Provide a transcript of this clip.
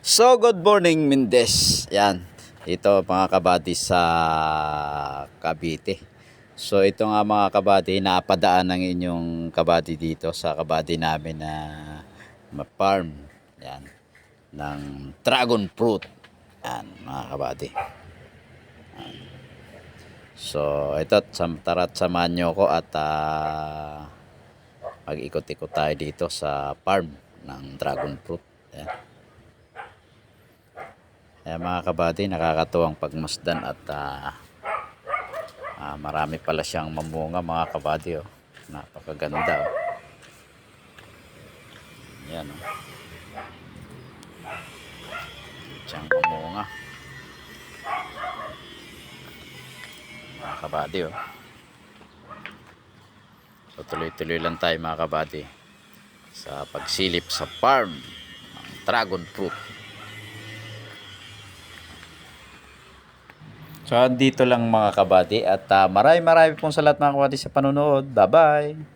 So, good morning, Mindes. Yan. Ito, mga kabady sa Cavite. So, ito nga mga kabady, napadaan ng inyong kabady dito sa kabady namin na farm. Yan. Ng dragon fruit. Yan, mga kabady. So, ito, tara't samahan nyo ko at mag-ikot-ikot tayo dito sa farm ng dragon fruit. Yan. Kaya mga kabady, nakakatuwang pagmasdan at marami pala siyang mamunga mga kabady. Oh. Napakaganda. Oh. Yan. Oh. Siyang mamunga. Mga kabady. Oh. So tuloy-tuloy lang tayo mga kabady sa pagsilip sa farm ng dragon fruit. So dito lang mga kabady at marami pong salamat mga kabady sa panonood. Bye bye.